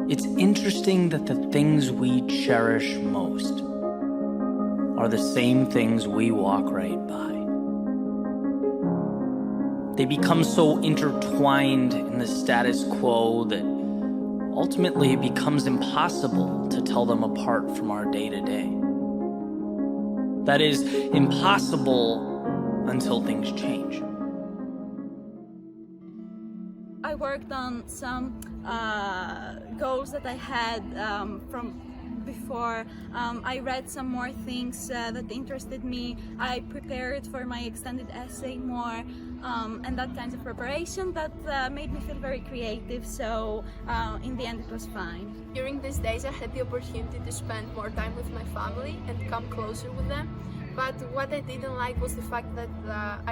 It's interesting that the things we cherish most are the same things we walk right by. They become so intertwined in the status quo that ultimately it becomes impossible to tell them apart from our day-to-day. That is, impossible until things change. I worked on some goals that I had from before. I read some more things that interested me. I prepared for my extended essay more and that kind of preparation that made me feel very creative, so in the end it was fine. During these days I had the opportunity to spend more time with my family and come closer with them, but what I didn't like was the fact that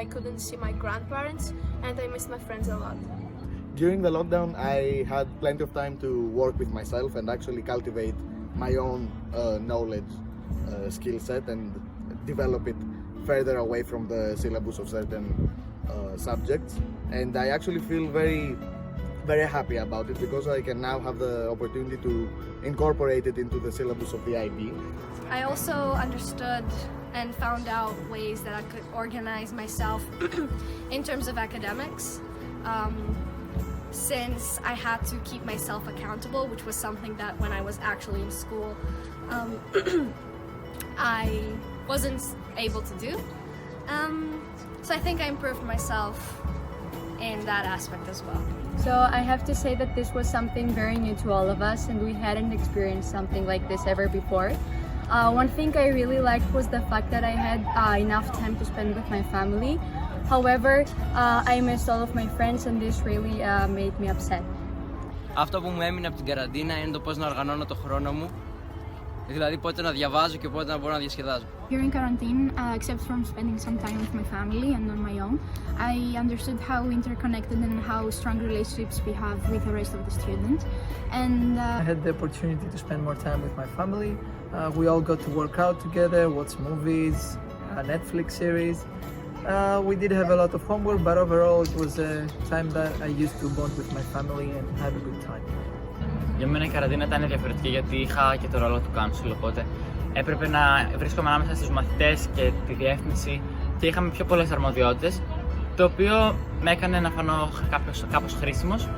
I couldn't see my grandparents and I missed my friends a lot. During the lockdown, I had plenty of time to work with myself and actually cultivate my own knowledge, skill set, and develop it further away from the syllabus of certain subjects. And I actually feel very happy about it because I can now have the opportunity to incorporate it into the syllabus of the IB. I also understood and found out ways that I could organize myself in terms of academics. Since I had to keep myself accountable, which was something that when I was actually in school I wasn't able to do. So I think I improved myself in that aspect as well. So I have to say that this was something very new to all of us and we hadn't experienced something like this ever before. One thing I really liked was the fact that I had enough time to spend with my family. However, I missed all of my friends and this really made me upset. Αυτό που μου έμεινε από την καραντίνα είναι το πώς να οργανώνω το χρόνο μου, δηλαδή πότε να διαβάζω και πότε να μπορώ να διασκεδάζω. During quarantine, except from spending some time with my family and on my own, I understood how interconnected and how strong relationships we have with the rest of the students. And I had the opportunity to spend more time with my family. We all got to work out together, watch movies, a Netflix series. We did have a lot of homework, but overall it was a time that I used to bond with my family and have a good time. Για μένα η καραντίνα ήταν διαφορετική γιατί είχα και το ρόλο του council, οπότε έπρεπε να βρίσκομαι ανάμεσα στους μαθητές και τη διεύθυνση και είχαμε πιο πολλές αρμοδιότητες, το οποίο με έκανε να φανώ κάπως χρήσιμος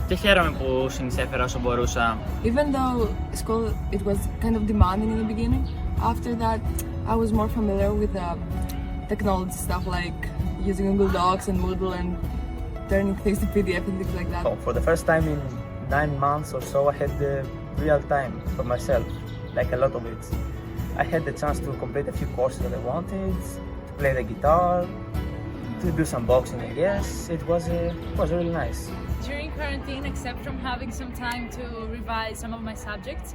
και χαίρομαι που συνεισέφερα όσο μπορούσα. Even though school it was kind of demanding in the beginning, after that I was more familiar with technology stuff like using Google Docs and Moodle and turning things to PDF and things like that. So for the first time in 9 months or so, I had the real time for myself, like a lot of it. I had the chance to complete a few courses that I wanted, to play the guitar, to do some boxing, I guess. It was really nice. During quarantine, except from having some time to revise some of my subjects,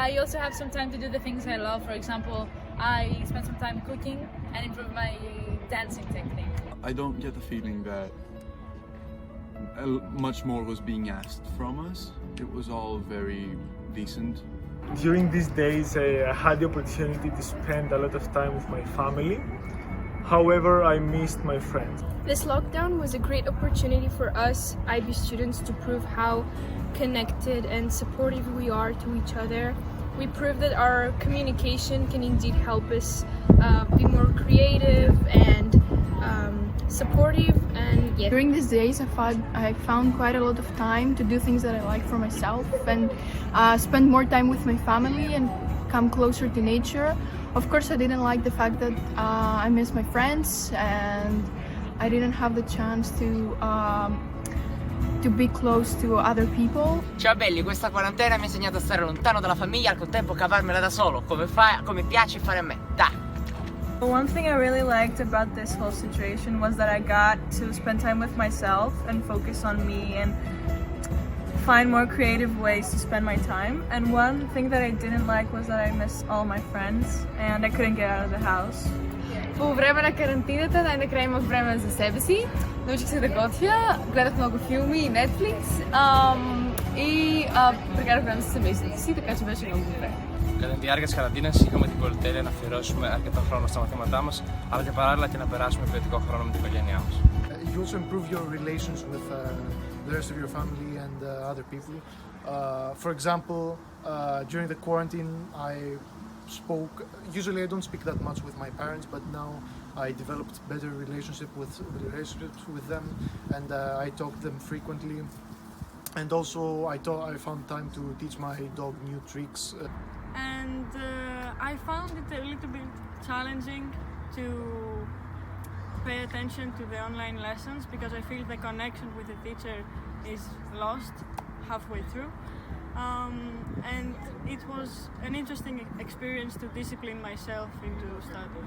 I also have some time to do the things I love. For example, I spent some time cooking and improve my dancing technique. I don't get the feeling that much more was being asked from us. It was all very decent. During these days, I had the opportunity to spend a lot of time with my family. However, I missed my friends. This lockdown was a great opportunity for us IB students to prove how connected and supportive we are to each other. We proved that our communication can indeed help us be more creative and supportive. And yeah. During these days, I found quite a lot of time to do things that I like for myself and spend more time with my family and come closer to nature. Of course, I didn't like the fact that I miss my friends and I didn't have the chance to be close to other people. Ciao belli, questa quarantena mi ha insegnato a stare lontano dalla famiglia e al contempo cavarmela da solo, come piace fare a me. Dai! One thing I really liked about this whole situation was that I got to spend time with myself and focus on me and find more creative ways to spend my time. And one thing that I didn't like was that I missed all my friends and I couldn't get out of the house. По време на карантината най-накрая имах време за себе си, научих се да готвя, гледах много филми и Netflix и прекарах време с семейството си, така че беше много добре. Κατά τη διάρκεια της καραντίνας είχαμε την πολυτέλεια να αφιερώσουμε αρκετό χρόνο στα μαθήματά μας, αλλά και παράλληλα και να περάσουμε ποιοτικό χρόνο με την οικογένειά μας. You also improve your relations with the rest of your family and other people. For example, during the quarantine, usually I don't speak that much with my parents, but now I developed better relationships with them, and I talk to them frequently. And also I found time to teach my dog new tricks. And I found it a little bit challenging to pay attention to the online lessons because I feel the connection with the teacher is lost halfway through. And it was an interesting experience to discipline myself into study.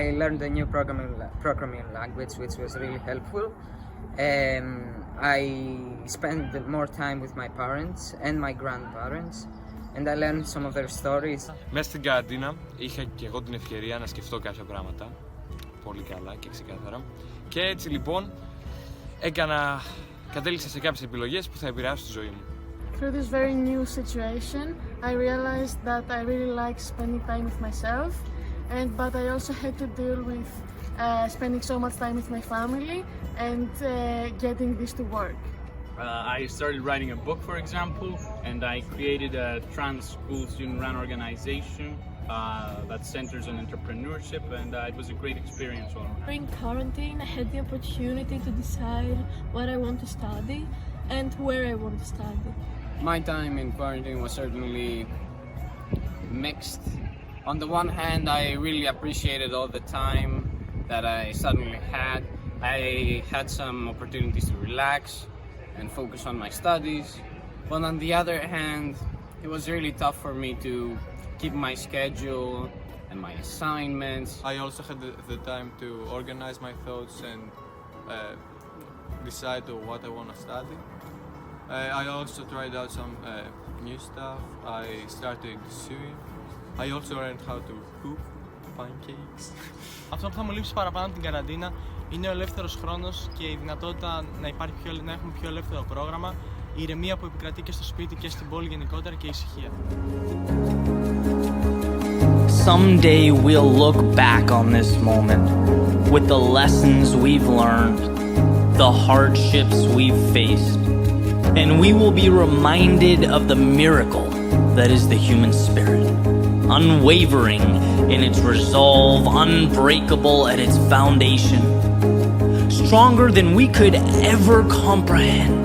I learned a new programming language, which was really helpful. I spent more time with my parents and my grandparents, and I learned some of their stories. Μέσα στην καραντίνα είχα και εγώ την ευκαιρία να σκεφτώ κάποια πράγματα πολύ καλά και ξεκάθαρα. Και έτσι λοιπόν κατέληξα σε κάποιες επιλογές που θα επηρεάσουν τη ζωή μου. Through this very new situation, I realized that I really like spending time with myself, but I also had to deal with spending so much time with my family and getting this to work. I started writing a book, for example, and I created a trans school student-run organization that centers on entrepreneurship, and it was a great experience all around. During quarantine, I had the opportunity to decide what I want to study and where I want to study. My time in quarantine was certainly mixed. On the one hand, I really appreciated all the time that I suddenly had. I had some opportunities to relax and focus on my studies. But on the other hand, it was really tough for me to keep my schedule and my assignments. I also had the time to organize my thoughts and decide on what I want to study. I also tried out some new stuff. I started sewing. I also learned how to cook pancakes. Αυτό που θα μου λείψει παραπάνω την καραντίνα είναι ο ελεύθερος χρόνος και η δυνατότητα να έχουμε πιο ελεύθερο πρόγραμμα, η ηρεμία που επικρατεί και στο σπίτι και στην πόλη γενικότερα και η ησυχία. Someday we'll look back on this moment with the lessons we've learned, the hardships we've faced, and we will be reminded of the miracle that is the human spirit, unwavering in its resolve, unbreakable at its foundation, stronger than we could ever comprehend.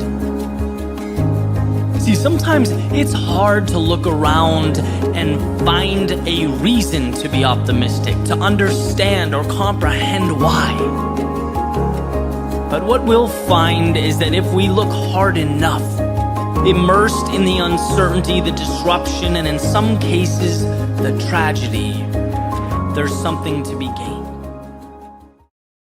See, sometimes it's hard to look around and find a reason to be optimistic, to understand or comprehend why. But what we'll find is that if we look hard enough, immersed in the uncertainty, the disruption, and in some cases, the tragedy, there's something to be gained.